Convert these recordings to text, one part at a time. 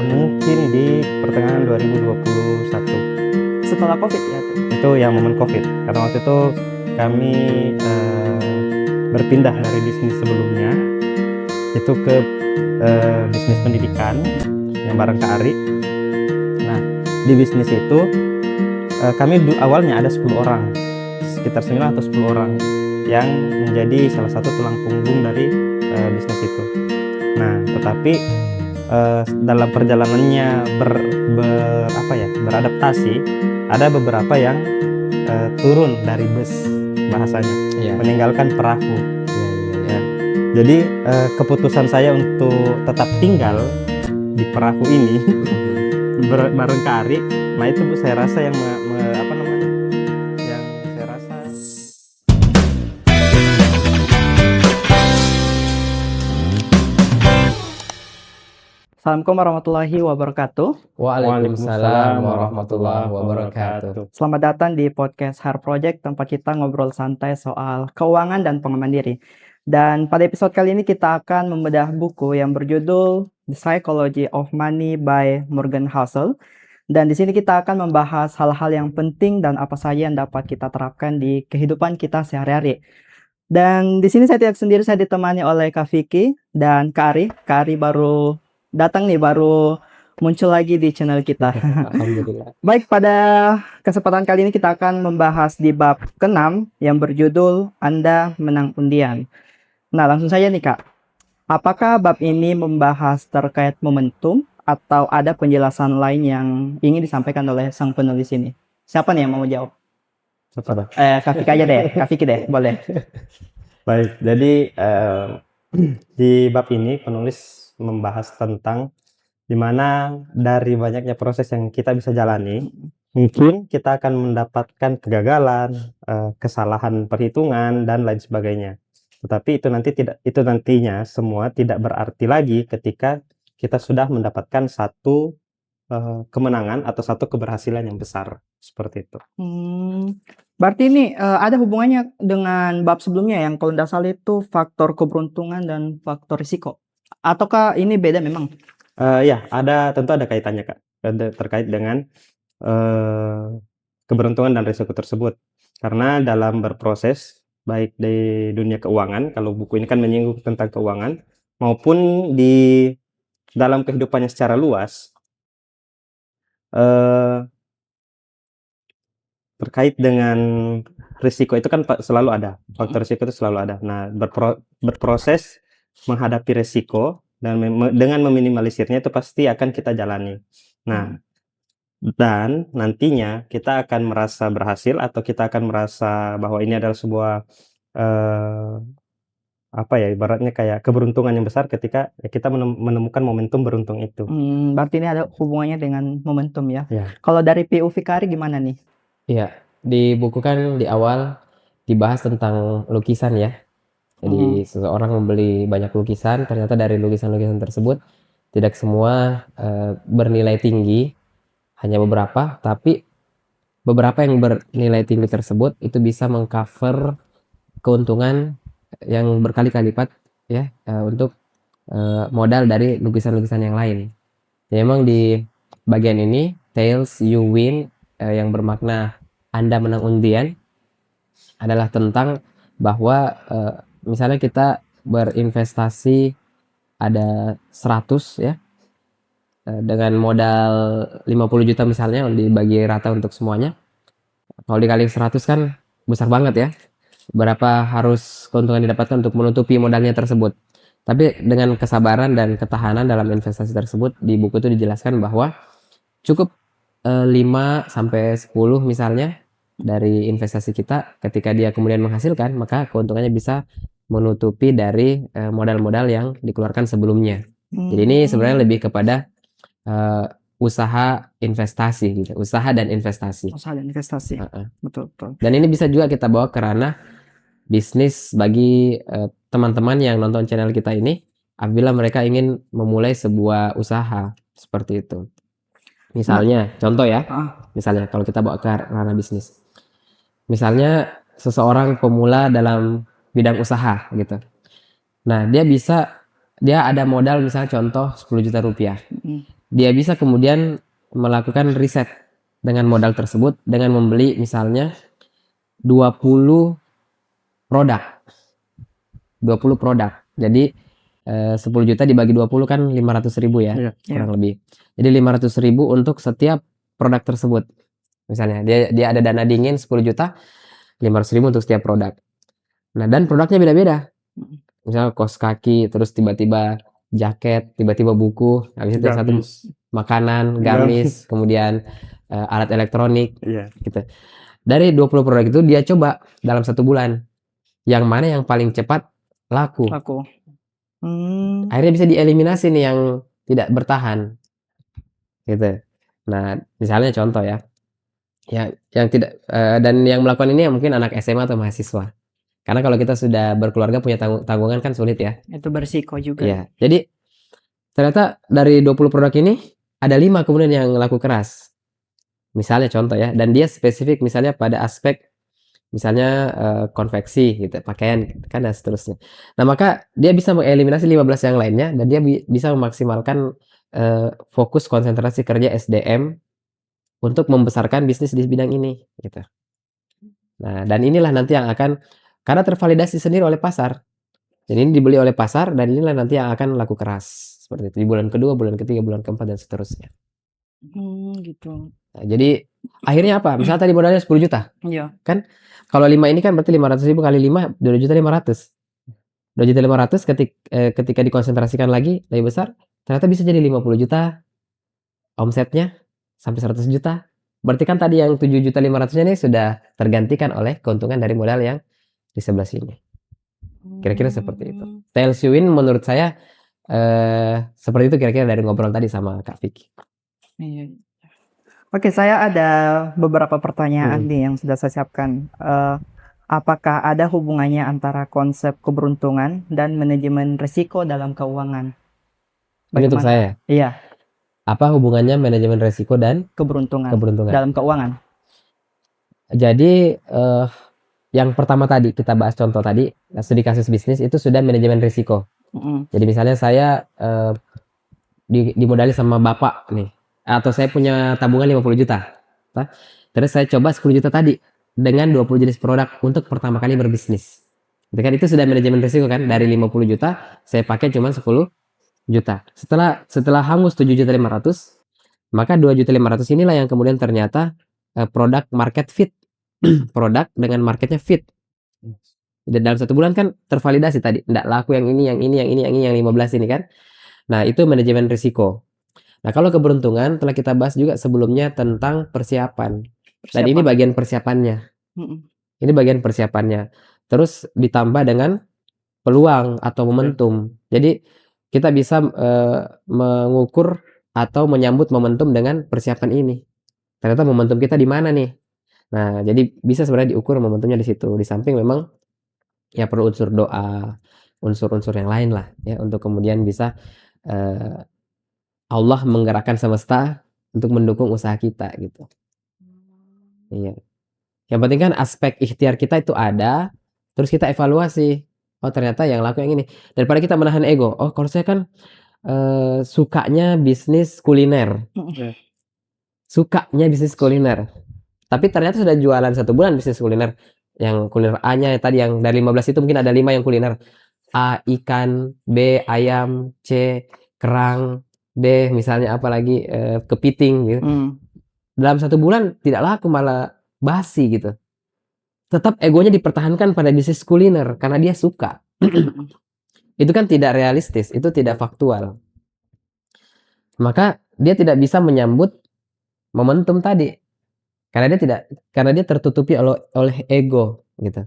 Mungkin di pertengahan 2021. Setelah COVID ya tuh? Itu yang momen COVID. Karena waktu itu kami berpindah dari bisnis sebelumnya itu ke bisnis pendidikan yang bareng Kak Ari. Nah, di bisnis itu kami awalnya ada 10 orang, sekitar 9 atau 10 orang yang menjadi salah satu tulang punggung dari bisnis itu. Nah, tetapi dalam perjalanannya beradaptasi, ada beberapa yang turun dari bus bahasanya, meninggalkan perahu. Ya. Jadi keputusan saya untuk tetap tinggal di perahu ini bareng Kak Ari. Nah itu Bu, saya rasa yang Assalamualaikum warahmatullahi wabarakatuh. Waalaikumsalam warahmatullahi wabarakatuh. Selamat datang di podcast Har Project, tempat kita ngobrol santai soal keuangan dan pengembangan diri. Dan pada episode kali ini kita akan membedah buku yang berjudul The Psychology of Money by Morgan Housel. Dan di sini kita akan membahas hal-hal yang penting dan apa saja yang dapat kita terapkan di kehidupan kita sehari-hari. Dan di sini saya tidak sendiri, saya ditemani oleh Kak Vicky dan Kak Ari. Kak Ari baru datang nih, baru muncul lagi di channel kita. Alhamdulillah. Baik, pada kesempatan kali ini kita akan membahas di bab ke-6 yang berjudul Anda Menang Undian. Nah, langsung saja nih Kak. Apakah bab ini membahas terkait momentum atau ada penjelasan lain yang ingin disampaikan oleh sang penulis ini? Siapa nih yang mau jawab? Kak Vicky aja deh, Kak Vicky deh, boleh. Baik, jadi di bab ini penulis membahas tentang dimana dari banyaknya proses yang kita bisa jalani, mungkin kita akan mendapatkan kegagalan, kesalahan perhitungan dan lain sebagainya. Tetapi itu nantinya semua tidak berarti lagi ketika kita sudah mendapatkan satu kemenangan atau satu keberhasilan yang besar seperti itu. Berarti ini ada hubungannya dengan bab sebelumnya yang kalau tidak salah itu faktor keberuntungan dan faktor risiko. Ataukah ini beda memang? Ya, tentu ada kaitannya Kak, terkait dengan keberuntungan dan risiko tersebut. Karena dalam berproses, baik di dunia keuangan, kalau buku ini kan menyinggung tentang keuangan, maupun di dalam kehidupannya secara luas, terkait dengan risiko itu kan selalu ada, faktor risiko itu selalu ada. Nah, berproses menghadapi risiko dan dengan meminimalisirnya itu pasti akan kita jalani. Nah, dan nantinya kita akan merasa berhasil atau kita akan merasa bahwa ini adalah sebuah ibaratnya kayak keberuntungan yang besar ketika kita menemukan momentum beruntung itu. Berarti ini ada hubungannya dengan momentum ya. Ya. Kalau dari POV Kari gimana nih? Iya, di buku kan di awal dibahas tentang lukisan ya. Jadi seseorang membeli banyak lukisan, ternyata dari lukisan-lukisan tersebut tidak semua bernilai tinggi, hanya beberapa, tapi beberapa yang bernilai tinggi tersebut itu bisa mengcover keuntungan yang berkali-kali lipat ya untuk modal dari lukisan-lukisan yang lain. Ya, memang di bagian ini Tails You Win yang bermakna Anda menang undian adalah tentang bahwa misalnya kita berinvestasi ada 100 ya dengan modal 50 juta misalnya dibagi rata untuk semuanya. Kalau dikali 100 kan besar banget ya. Berapa harus keuntungan didapatkan untuk menutupi modalnya tersebut. Tapi dengan kesabaran dan ketahanan dalam investasi tersebut di buku itu dijelaskan bahwa cukup 5 sampai 10 misalnya dari investasi kita, ketika dia kemudian menghasilkan, maka keuntungannya bisa menutupi dari modal-modal yang dikeluarkan sebelumnya. Jadi ini sebenarnya lebih kepada usaha investasi gitu, usaha dan investasi. Betul. Dan ini bisa juga kita bawa ke ranah bisnis bagi teman-teman yang nonton channel kita ini, apabila mereka ingin memulai sebuah usaha seperti itu. Misalnya, contoh ya, misalnya kalau kita bawa ke ranah bisnis, misalnya seseorang pemula dalam bidang usaha gitu. Nah, dia ada modal misalnya contoh 10 juta rupiah. dia bisa kemudian melakukan riset dengan modal tersebut dengan membeli misalnya 20 produk. 20 produk. Jadi 10 juta dibagi 20 kan 500.000 ya, Iya. kurang lebih. Jadi 500.000 untuk setiap produk tersebut. Misalnya dia ada dana dingin 10 juta, 500.000 untuk setiap produk. Nah, dan produknya beda-beda. Misalnya kaos kaki, terus tiba-tiba jaket, tiba-tiba buku, habis itu yang satu Gamis. makanan, Gamis. gamis, kemudian alat elektronik Iya. gitu. Dari 20 produk itu dia coba dalam 1 bulan. Yang mana yang paling cepat laku. Laku. Akhirnya bisa dieliminasi nih yang tidak bertahan. Gitu. Nah, misalnya contoh ya. Yang tidak dan yang melakukan ini mungkin anak SMA atau mahasiswa. Karena kalau kita sudah berkeluarga punya tanggungan kan sulit ya. Itu berisiko juga. Iya. Jadi ternyata dari 20 produk ini ada 5 kemudian yang laku keras. Misalnya contoh ya, dan dia spesifik misalnya pada aspek misalnya konveksi gitu, pakaian kan dan seterusnya. Nah, maka dia bisa mengeliminasi 15 yang lainnya dan dia bisa memaksimalkan fokus konsentrasi kerja SDM untuk membesarkan bisnis di bidang ini gitu. Nah, dan inilah nanti yang akan karena tervalidasi sendiri oleh pasar. Jadi ini dibeli oleh pasar dan inilah nanti yang akan laku keras. Seperti itu di bulan kedua, bulan ketiga, bulan keempat dan seterusnya. Gitu. Nah, jadi akhirnya apa? Misalnya tadi modalnya 10 juta. Iya. Kan kalau 5 ini kan berarti 500.000 kali 5 2.500.000. 2.500.000 ketika dikonsentrasikan lagi lebih besar, ternyata bisa jadi 50 juta omsetnya sampai 100 juta. Berarti kan tadi yang 7.500.000 ini sudah tergantikan oleh keuntungan dari modal yang di sebelah sini. Kira-kira seperti itu. Tails you win menurut saya seperti itu kira-kira dari ngobrol tadi sama Kak Vicky. Iya. Oke, saya ada beberapa pertanyaan nih yang sudah saya siapkan. Apakah ada hubungannya antara konsep keberuntungan dan manajemen risiko dalam keuangan? Ini untuk saya. Iya, Apa hubungannya manajemen risiko dan keberuntungan keberuntungan? dalam keuangan. Jadi yang pertama tadi kita bahas contoh tadi studi kasus bisnis itu sudah manajemen risiko. Jadi misalnya saya dimodali sama bapak nih, atau saya punya tabungan 50 juta. Terus saya coba 10 juta tadi dengan 20 jenis produk untuk pertama kali berbisnis. Itu sudah manajemen risiko kan, dari 50 juta saya pakai cuma 10 juta. Setelah hangus 7.500.000, maka 2.500.000 inilah yang kemudian ternyata produk market fit. Produk dengan marketnya fit. Dan dalam 1 bulan kan tervalidasi tadi, enggak laku yang ini, yang ini, yang ini, yang ini, yang 15 ini kan. Nah, itu manajemen risiko. Nah, kalau keberuntungan telah kita bahas juga sebelumnya tentang persiapan. Dan ini bagian persiapannya. Ini bagian persiapannya. Terus ditambah dengan peluang atau momentum. Jadi kita bisa mengukur atau menyambut momentum dengan persiapan ini. Ternyata momentum kita di mana nih? Nah, jadi bisa sebenarnya diukur momentumnya di situ. Di samping memang ya perlu unsur doa, unsur-unsur yang lain lah ya untuk kemudian bisa Allah menggerakkan semesta untuk mendukung usaha kita gitu. Iya. Yang penting kan aspek ikhtiar kita itu ada, terus kita evaluasi. Oh, ternyata yang laku yang ini. Daripada kita menahan ego. Oh, kalau saya kan sukanya bisnis kuliner. Sukanya bisnis kuliner. Tapi ternyata sudah jualan 1 bulan bisnis kuliner. Yang kuliner A-nya tadi yang dari 15 itu mungkin ada 5 yang kuliner. A, ikan, B, ayam, C, kerang, D, misalnya apalagi kepiting gitu. Dalam 1 bulan tidak laku, malah basi gitu. Tetap egonya dipertahankan pada bisnis kuliner karena dia suka. Itu kan tidak realistis, itu tidak faktual. Maka dia tidak bisa menyambut momentum tadi. Karena dia tertutupi oleh ego gitu.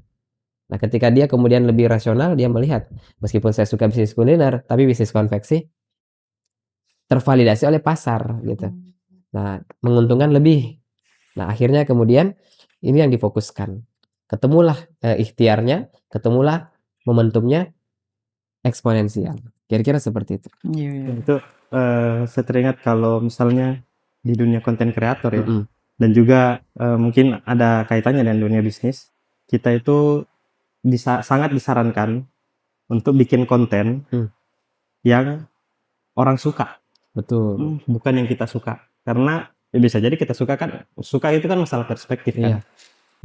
Nah, ketika dia kemudian lebih rasional, dia melihat meskipun saya suka bisnis kuliner, tapi bisnis konveksi tervalidasi oleh pasar gitu. Nah, menguntungkan lebih. Nah, akhirnya kemudian ini yang difokuskan. Ketemulah ikhtiarnya, ketemulah momentumnya eksponensial. Kira-kira seperti itu. Itu saya teringat kalau misalnya di dunia konten kreator ya, dan juga mungkin ada kaitannya dengan dunia bisnis, kita itu sangat disarankan untuk bikin konten yang orang suka Betul. bukan yang kita suka. Karena ya bisa jadi kita suka itu kan masalah perspektif Iya. kan.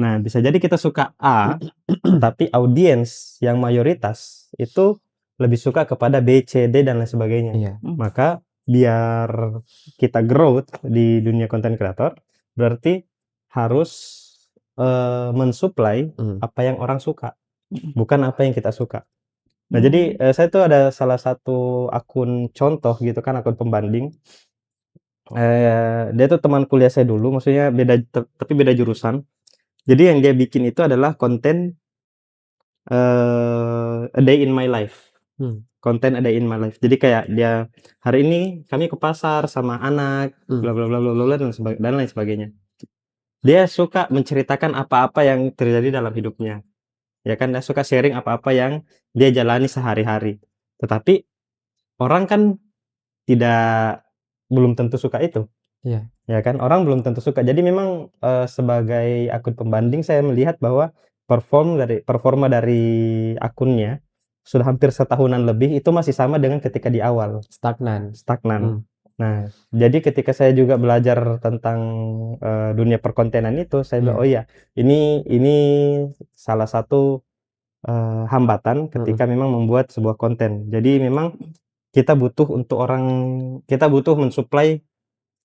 Nah, bisa jadi kita suka A, tapi audiens yang mayoritas itu lebih suka kepada B, C, D dan lain sebagainya. Iya. Maka biar kita growth di dunia content creator, berarti harus mensuplai apa yang orang suka, bukan apa yang kita suka. Nah, jadi saya tuh ada salah satu akun contoh gitu kan, akun pembanding. Dia tuh teman kuliah saya dulu, maksudnya beda tapi beda jurusan. Jadi yang dia bikin itu adalah konten a day in my life. Konten a day in my life. Jadi kayak dia, hari ini kami ke pasar sama anak, bla bla bla bla bla dan lain sebagainya. Dia suka menceritakan apa-apa yang terjadi dalam hidupnya. Ya kan, dia suka sharing apa-apa yang dia jalani sehari-hari. Tetapi orang kan belum tentu suka itu. Iya. Ya kan, orang belum tentu suka. Jadi memang sebagai akun pembanding saya melihat bahwa performa dari akunnya sudah hampir setahunan lebih itu masih sama dengan ketika di awal, Stagnan. Nah, jadi ketika saya juga belajar tentang dunia perkontenan itu, saya bilang, oh iya, ini salah satu hambatan ketika memang membuat sebuah konten. Jadi memang kita butuh mensuplai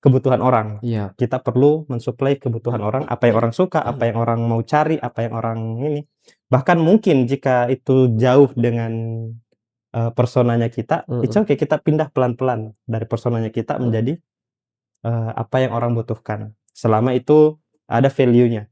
kebutuhan orang. Iya. Kita perlu mensuplai kebutuhan orang, apa yang orang suka, apa yang orang mau cari, apa yang orang ini. Bahkan mungkin jika itu jauh dengan personanya kita, it's okay, kita pindah pelan-pelan dari personanya kita menjadi apa yang orang butuhkan. Selama itu ada value-nya.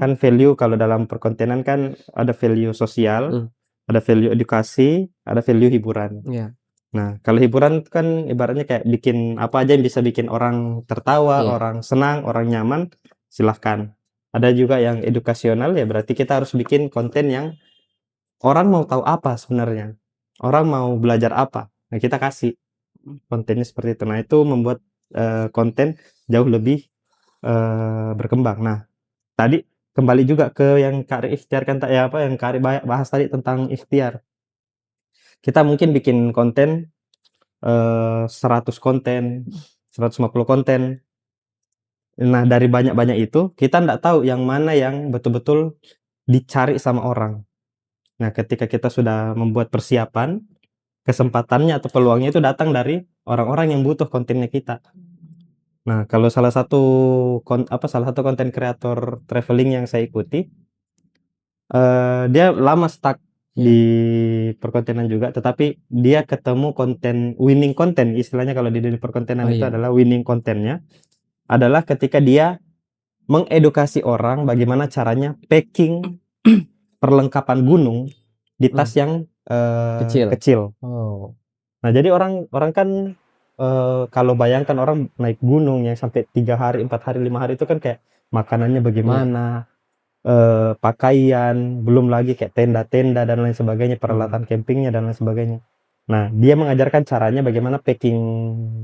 Kan value kalau dalam perkontenan kan ada value sosial, ada value edukasi, ada value hiburan. Iya. Nah, kalau hiburan itu kan ibaratnya kayak bikin apa aja yang bisa bikin orang tertawa, Iya. orang senang, orang nyaman, silahkan. Ada juga yang edukasional, ya berarti kita harus bikin konten yang orang mau tahu apa sebenarnya. Orang mau belajar apa. Nah, kita kasih kontennya seperti itu. Nah, itu membuat konten jauh lebih berkembang. Nah, tadi kembali juga ke yang Kak Ri ikhtiarkan yang Kak Ri bahas tadi tentang ikhtiar. Kita mungkin bikin konten 100 konten, 150 konten. Nah, dari banyak-banyak itu, kita nggak tahu yang mana yang betul-betul dicari sama orang. Nah, ketika kita sudah membuat persiapan, kesempatannya atau peluangnya itu datang dari orang-orang yang butuh kontennya kita. Nah, kalau salah satu konten kreator traveling yang saya ikuti, dia lama stuck di perkontenan juga, tetapi dia ketemu winning konten, istilahnya kalau di dunia perkontenan itu adalah winning kontennya, adalah ketika dia mengedukasi orang bagaimana caranya packing perlengkapan gunung di tas yang kecil. Nah, jadi orang kan kalau bayangkan orang naik gunung yang sampai 3 hari, 4 hari, 5 hari itu kan kayak makanannya bagaimana, pakaian, belum lagi kayak tenda-tenda dan lain sebagainya, peralatan campingnya dan lain sebagainya. Nah, dia mengajarkan caranya bagaimana packing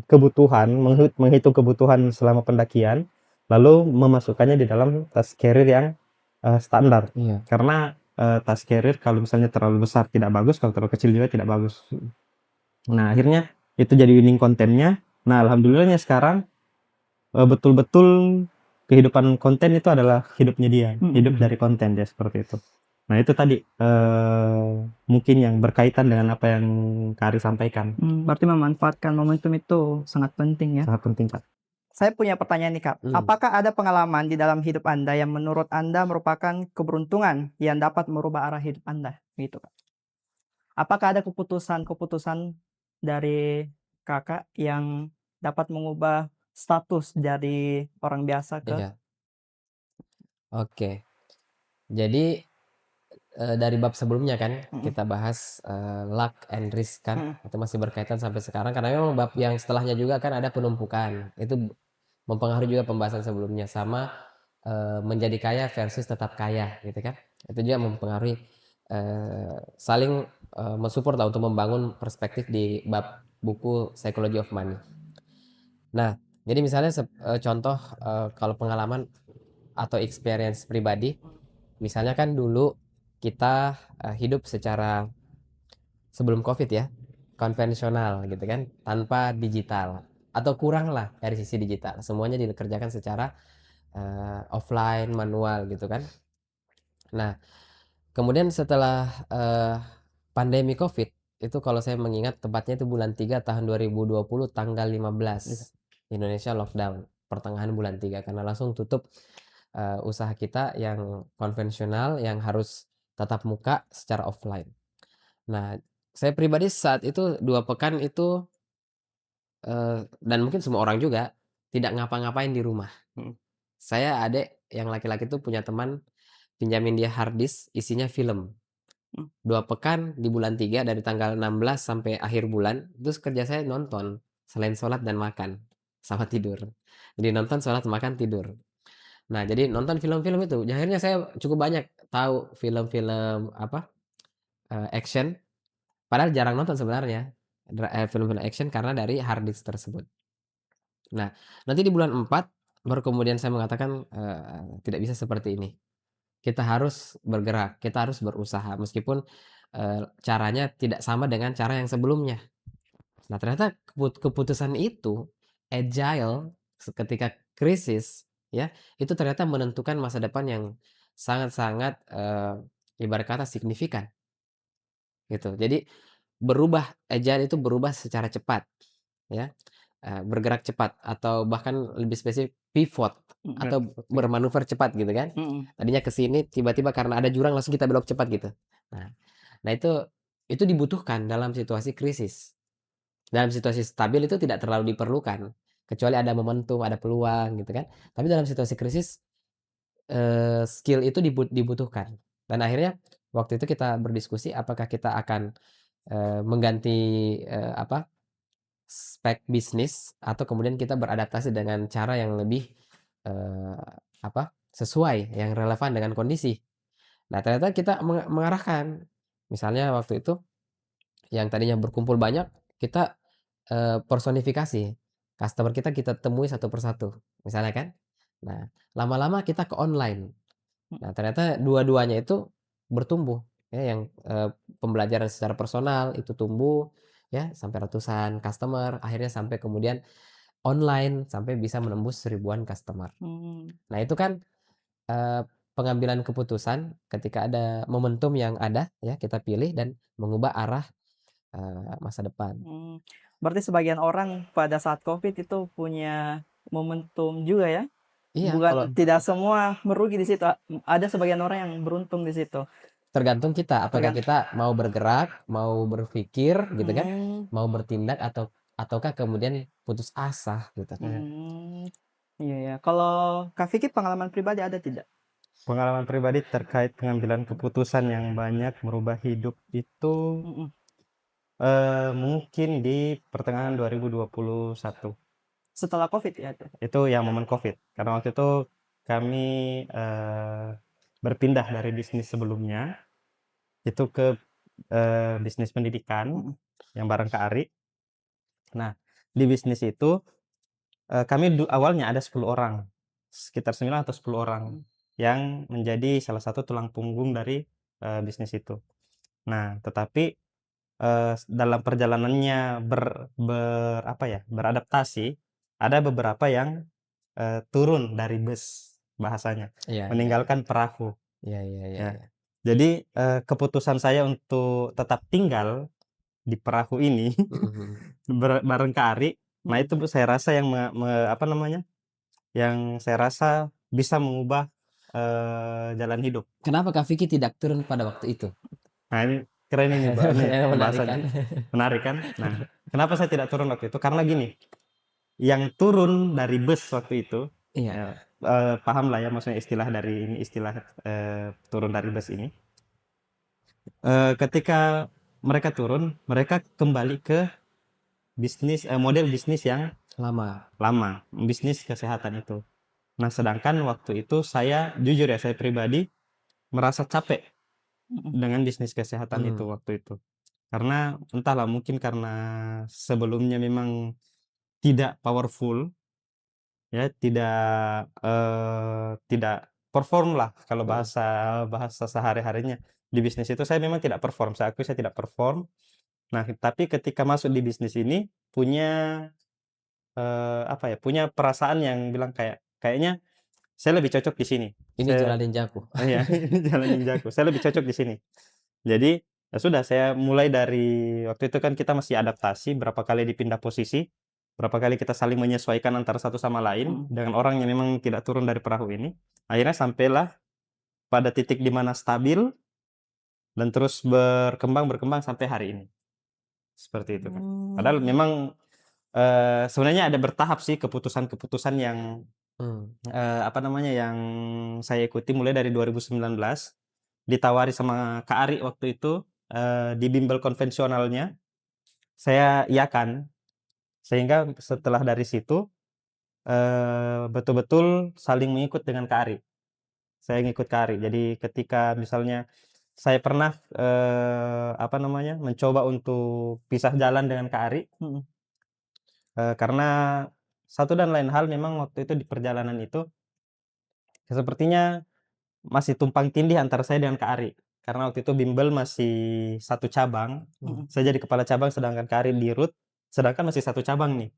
kebutuhan, menghitung kebutuhan selama pendakian, lalu memasukkannya di dalam tas carrier yang standar. Karena tas carrier kalau misalnya terlalu besar tidak bagus, kalau terlalu kecil juga tidak bagus. Nah, akhirnya itu jadi winning kontennya. Nah, alhamdulillahnya sekarang betul-betul kehidupan konten itu adalah hidupnya dia, hidup dari konten dia, seperti itu. Nah, itu tadi mungkin yang berkaitan dengan apa yang Kak Ari sampaikan. Berarti memanfaatkan momentum itu sangat penting ya. Sangat penting, Kak. Saya punya pertanyaan nih, Kak. Apakah ada pengalaman di dalam hidup Anda yang menurut Anda merupakan keberuntungan yang dapat merubah arah hidup Anda? Gitu, Kak. Apakah ada keputusan-keputusan dari Kakak yang dapat mengubah status dari orang biasa ke Oke. Jadi dari bab sebelumnya kan kita bahas luck and risk kan, itu masih berkaitan sampai sekarang karena memang bab yang setelahnya juga kan ada penumpukan. Itu mempengaruhi juga pembahasan sebelumnya, sama menjadi kaya versus tetap kaya gitu kan. Itu juga mempengaruhi saling mensupport lah untuk membangun perspektif di bab buku Psychology of Money. Nah, jadi misalnya contoh kalau pengalaman atau experience pribadi, misalnya kan dulu kita hidup secara sebelum COVID ya, konvensional gitu kan, tanpa digital. atau kurang lah dari sisi digital. Semuanya dikerjakan secara offline, manual gitu kan. Nah, kemudian setelah pandemi COVID itu kalau saya mengingat tepatnya itu bulan 3 tahun 2020 tanggal 15 Iya. Indonesia lockdown pertengahan bulan 3 karena langsung tutup usaha kita yang konvensional yang harus tatap muka secara offline. Nah, saya pribadi saat itu 2 pekan itu dan mungkin semua orang juga tidak ngapa-ngapain di rumah. Mhm. Saya adek yang laki-laki tuh punya teman pinjamin dia hard disk isinya film. Mmm. 2 pekan di bulan 3 dari tanggal 16 sampai akhir bulan, terus kerja saya nonton selain sholat dan makan sama tidur. Jadi nonton, sholat, makan, tidur. Nah, jadi nonton film-film itu, akhirnya saya cukup banyak tahu film-film apa action. Padahal jarang nonton sebenarnya film-film action karena dari hard disk tersebut. Nah, nanti di bulan 4 baru kemudian saya mengatakan tidak bisa seperti ini. Kita harus bergerak, kita harus berusaha meskipun caranya tidak sama dengan cara yang sebelumnya. Nah, ternyata keputusan itu agile ketika krisis ya, itu ternyata menentukan masa depan yang sangat-sangat ibarat kata signifikan gitu. Jadi agile itu berubah secara cepat ya, bergerak cepat atau bahkan lebih spesifik pivot atau bermanuver cepat gitu kan. Mhm. Tadinya ke sini tiba-tiba karena ada jurang langsung kita belok cepat gitu. Nah, nah itu dibutuhkan dalam situasi krisis. Dalam situasi stabil itu tidak terlalu diperlukan, kecuali ada momentum, ada peluang gitu kan. Tapi dalam situasi krisis skill itu dibutuhkan. Dan akhirnya waktu itu kita berdiskusi apakah kita akan mengganti apa spek bisnis atau kemudian kita beradaptasi dengan cara yang lebih apa sesuai yang relevan dengan kondisi. Nah, ternyata kita mengarahkan misalnya waktu itu yang tadinya berkumpul banyak kita personifikasi customer kita temui satu persatu misalnya kan. Nah, lama-lama kita ke online. Nah, ternyata dua-duanya itu bertumbuh ya yang pembelajaran secara personal itu tumbuh ya sampai ratusan customer, akhirnya sampai kemudian online sampai bisa menembus ribuan customer. Mmm. Nah, itu kan pengambilan keputusan ketika ada momentum yang ada ya kita pilih dan mengubah arah masa depan. Berarti sebagian orang pada saat Covid itu punya momentum juga ya? Iya, kalau Bukan tidak semua merugi di situ, ada sebagian orang yang beruntung di situ. tergantung kita apakah Tergan kita mau bergerak, mau berpikir gitu kan, mmm, mau bertindak ataukah kemudian putus asa gitu. mmm, iya ya. Kalau Kak Vicky pengalaman pribadi ada tidak? Pengalaman pribadi terkait pengambilan keputusan yang banyak merubah hidup itu Mhm. mungkin di pertengahan 2021. Setelah Covid ya itu? Itu yang momen COVID. Karena waktu itu kami berpindah dari bisnis sebelumnya itu ke bisnis pendidikan Mhm. yang bareng Kak Ari. Nah, di bisnis itu kami awalnya ada 10 orang, sekitar 9 atau 10 orang yang menjadi salah satu tulang punggung dari bisnis itu. Nah, tetapi dalam perjalanannya apa ya, beradaptasi, ada beberapa yang turun dari bus bahasanya, Iya iya iya. meninggalkan perahu, Iya iya iya ya. iya. Jadi, keputusan saya untuk tetap tinggal di perahu ini Mhm mhm. bareng Kak Ari, nah Mhm. itu saya rasa yang apa namanya, yang saya rasa bisa mengubah, jalan hidup. Kenapa Kak Vicky tidak turun pada waktu itu? Nah ini keren ini Mbak, nih Pertanyaan menarik pembahasannya, kan? menarik kan? Nah, kenapa saya tidak turun waktu itu? Karena gini, yang turun dari bus waktu itu, Iya. ya, paham lah ya maksudnya istilah dari ini, istilah turun dari bus ini. Ketika mereka turun, mereka kembali ke bisnis, model bisnis yang Lama. lama, bisnis kesehatan itu. Nah, sedangkan waktu itu saya jujur ya, saya pribadi merasa capek Mhm. dengan bisnis kesehatan itu Mmm. waktu itu. Karena entahlah mungkin karena sebelumnya memang tidak powerful ya, tidak perform lah kalau Mhm. bahasa bahasa sehari-harinya. Di bisnis itu saya memang tidak perform, saya akui saya tidak perform. Nah, tapi ketika masuk di bisnis ini punya apa ya, punya perasaan yang bilang kayaknya saya lebih cocok di sini. Ini Saya jalan ninjaku. iya, jalan ninjaku. Saya lebih cocok di sini. Jadi, ya sudah saya mulai dari waktu itu kan kita masih adaptasi, berapa kali dipindah posisi, berapa kali kita saling menyesuaikan antara satu sama lain dengan orang yang memang tidak turun dari perahu ini. Akhirnya sampailah pada titik di mana stabil dan terus berkembang sampai hari ini. Seperti itu kan. Padahal memang sebenarnya ada bertahap sih keputusan-keputusan yang Hmm. apa namanya, yang saya ikuti mulai dari 2019, ditawari sama Kak Ari waktu itu, di bimbel konvensionalnya, saya iakan. Sehingga setelah dari situ, betul-betul saling mengikut dengan Kak Ari. Saya ngikut Kak Ari. Jadi ketika misalnya saya pernah, apa namanya, mencoba untuk pisah jalan dengan Kak Ari, karena satu dan lain hal memang waktu itu di perjalanan itu sepertinya masih tumpang tindih antara saya dengan Kak Ari. Karena waktu itu bimbel masih satu cabang, saya jadi kepala cabang sedangkan Kak Ari di root, sedangkan masih satu cabang nih.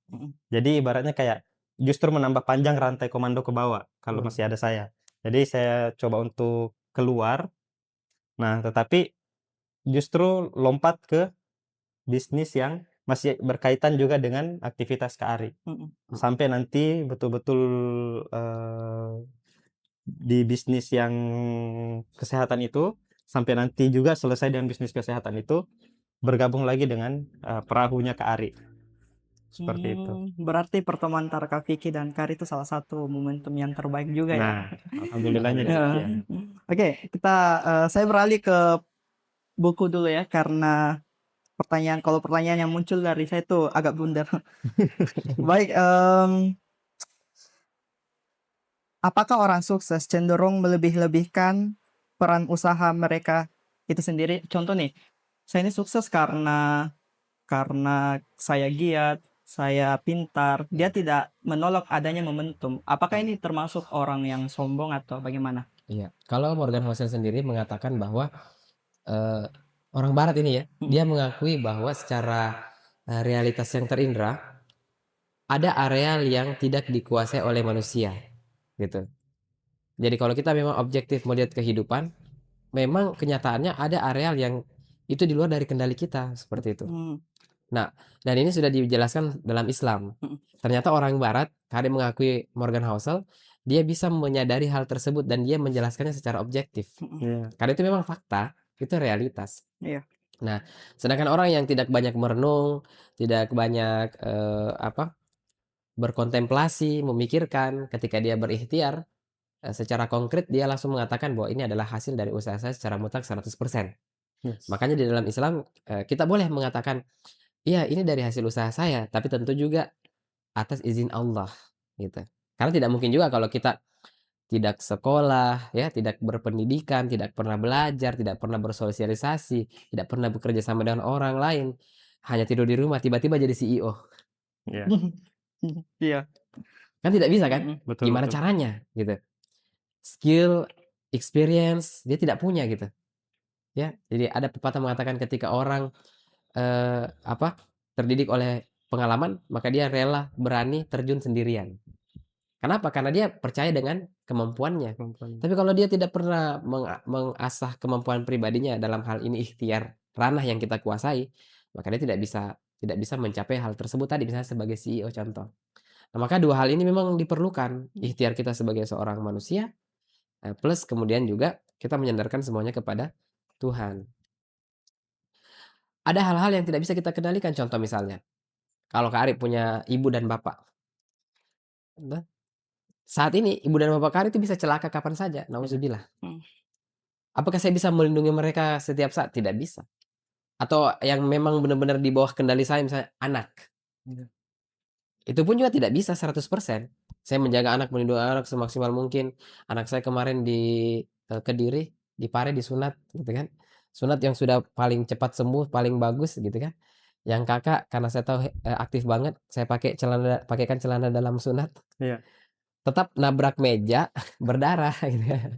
Jadi ibaratnya kayak justru menambah panjang rantai komando ke bawah kalau masih ada saya. Jadi saya coba untuk keluar, nah tetapi justru lompat ke bisnis yang masih berkaitan juga dengan aktivitas Kak Ari. Sampai nanti betul-betul, di bisnis yang kesehatan itu, sampai nanti juga selesai dengan bisnis kesehatan itu, bergabung lagi dengan, perahunya Kak Ari. Seperti itu. Berarti pertemuan antara Kak Vicky dan Kari itu salah satu momentum yang terbaik juga ya. Nah, alhamdulillahnya Ya. demikian. Oke, saya beralih ke buku dulu ya karena kalau pertanyaan yang muncul dari saya itu agak blunder. Baik, apakah orang sukses cenderung melebih-lebihkan peran usaha mereka itu sendiri? Contoh nih, saya ini sukses karena saya giat, saya pintar. Dia tidak menolak adanya momentum. Apakah ini termasuk orang yang sombong atau bagaimana? Iya. Kalau Morgan Housel sendiri mengatakan bahwa orang Barat ini ya, dia mengakui bahwa secara realitas yang terindra ada areal yang tidak dikuasai oleh manusia, gitu. Jadi kalau kita memang objektif melihat kehidupan, memang kenyataannya ada areal yang itu di luar dari kendali kita, seperti itu. Nah, dan ini sudah dijelaskan dalam Islam. Ternyata orang Barat, Karim mengakui Morgan Housel, dia bisa menyadari hal tersebut dan dia menjelaskannya secara objektif. Iya. Karena itu memang fakta, itu realitas. Iya. Nah, sedangkan orang yang tidak banyak merenung, tidak banyak berkontemplasi, memikirkan ketika dia berikhtiar, secara konkret dia langsung mengatakan bahwa ini adalah hasil dari usaha saya secara mutlak 100%. Yes. Makanya di dalam Islam kita boleh mengatakan, iya ini dari hasil usaha saya, tapi tentu juga atas izin Allah, gitu. Karena tidak mungkin juga kalau kita tidak sekolah, ya, tidak berpendidikan, tidak pernah belajar, tidak pernah bersosialisasi, tidak pernah bekerja sama dengan orang lain, hanya tidur di rumah, tiba-tiba jadi CEO. Iya. Iya. Kan tidak bisa kan? Betul, Gimana betul. caranya, gitu. Skill, experience, dia tidak punya gitu. Ya, jadi ada pepatah mengatakan ketika orang terdidik oleh pengalaman, maka dia rela berani terjun sendirian. Kenapa? Karena dia percaya dengan kemampuannya. Tapi kalau dia tidak pernah mengasah kemampuan pribadinya dalam hal ini ikhtiar ranah yang kita kuasai, maka dia tidak bisa mencapai hal tersebut tadi misalnya sebagai CEO contoh. Nah, maka dua hal ini memang diperlukan, ikhtiar kita sebagai seorang manusia plus kemudian juga kita menyandarkan semuanya kepada Tuhan. Ada hal-hal yang tidak bisa kita kendalikan, contoh misalnya, kalau Kak Arif punya ibu dan bapak. Nah, saat ini ibu dan bapak Kak Arif itu bisa celaka kapan saja, nauzubillah. Apakah saya bisa melindungi mereka setiap saat? Tidak bisa. Atau yang memang benar-benar di bawah kendali saya, misalnya anak. Itu pun juga tidak bisa 100%. Saya menjaga anak, melindungi anak semaksimal mungkin. Anak saya kemarin di Kediri, di Pare disunat gitu kan. Sunat yang sudah paling cepat sembuh, paling bagus gitu kan. Yang kakak karena saya tahu aktif banget, saya pakaikan celana dalam sunat. Iya. Tetap nabrak meja berdarah gitu kan.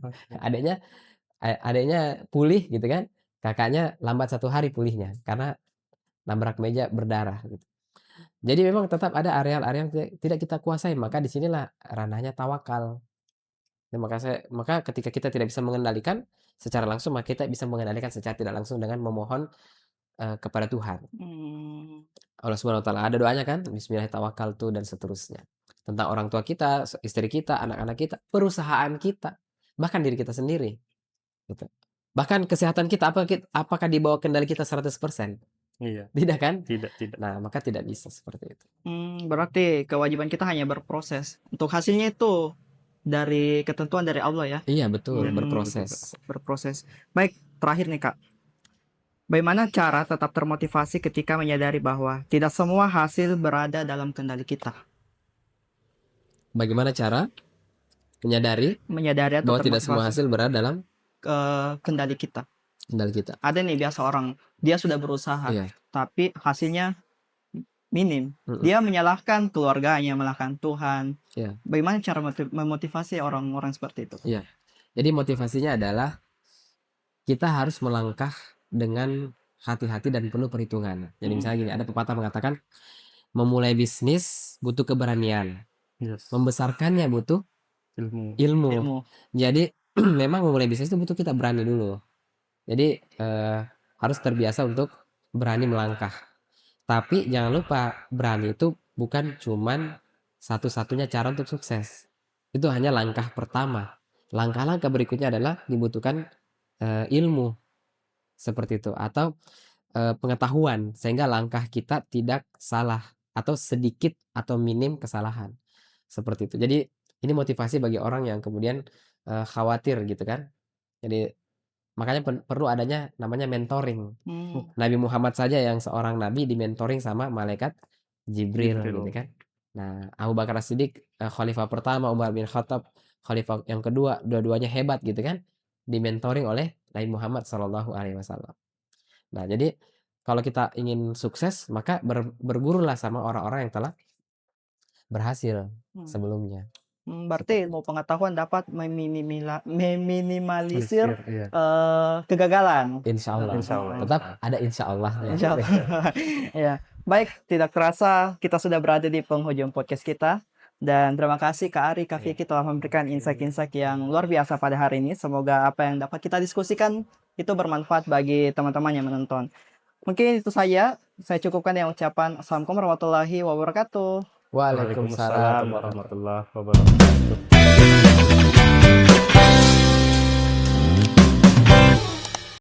Adiknya pulih gitu kan. Kakaknya lambat 1 hari pulihnya karena nabrak meja berdarah gitu. Jadi memang tetap ada area-area yang tidak kita kuasai, maka di sinilah ranahnya tawakal. Nah, maka ketika kita tidak bisa mengendalikan secara langsung, maka kita bisa mengendalikan secara tidak langsung dengan memohon kepada Tuhan. Hmm. Allah Subhanahu wa taala ada doanya kan, bismillahirrahmanirrahim dan seterusnya. Tentang orang tua kita, istri kita, anak-anak kita, perusahaan kita, bahkan diri kita sendiri, gitu. Bahkan kesehatan kita apakah di bawah kendali kita 100%? Iya, Tidak kan? tidak. Nah, maka tidak bisa seperti itu. Berarti kewajiban kita hanya berproses. Untuk hasilnya itu dari ketentuan dari Allah ya. Iya, betul, Hmm. berproses. Berproses. Baik, terakhir nih Kak. Bagaimana cara tetap termotivasi ketika menyadari bahwa tidak semua hasil berada dalam kendali kita? Bagaimana cara menyadari Menyadari atau bahwa tidak semua termotivasi hasil berada dalam kendali kita. kendali kita? Ada nih biasa orang, dia sudah berusaha, Iya. tapi hasilnya minim. Mm-mm. Dia menyalahkan keluarganya, menyalahkan Tuhan. Iya. Bagaimana cara memotivasi orang-orang seperti itu? Iya. Jadi motivasinya adalah kita harus melangkah dengan hati-hati dan penuh perhitungan. Jadi misalnya gini, ada pepatah mengatakan memulai bisnis butuh keberanian, Yes. membesarkannya butuh Ilmu. ilmu. Jadi memang memulai bisnis itu butuh kita berani dulu. Jadi harus terbiasa untuk berani melangkah. Tapi jangan lupa berani itu bukan cuman satu-satunya cara untuk sukses. Itu hanya langkah pertama. Langkah-langkah berikutnya adalah dibutuhkan ilmu seperti itu atau pengetahuan sehingga langkah kita tidak salah atau sedikit atau minim kesalahan. Seperti itu. Jadi ini motivasi bagi orang yang kemudian khawatir gitu kan. Jadi makanya perlu adanya namanya mentoring. Nabi Muhammad saja yang seorang nabi dimentoring sama malaikat Jibril Jibril. gitu kan. Nah, Abu Bakar As-Siddiq khalifah pertama, Umar bin Khattab khalifah yang kedua, dua-duanya hebat gitu kan. Dimentoring oleh Nabi Muhammad Shallallahu alaihi wasallam. Nah, jadi kalau kita ingin sukses, maka bergurulah sama orang-orang yang telah berhasil sebelumnya. Berarti ilmu pengetahuan dapat meminimalisir Iya. kegagalan. Insya Allah. Insya Allah. Tetap ada insya Allah. Insya Allah. Ya, baik. Tidak terasa kita sudah berada di penghujung podcast kita. Dan terima kasih Kak Ari, Kak Vicky telah memberikan insight-insight yang luar biasa pada hari ini. Semoga apa yang dapat kita diskusikan itu bermanfaat bagi teman-teman yang menonton. Mungkin itu saja. Saya cukupkan dengan ucapan Assalamualaikum warahmatullahi wabarakatuh. Waalaikumsalam. Waalaikumsalam warahmatullahi wabarakatuh.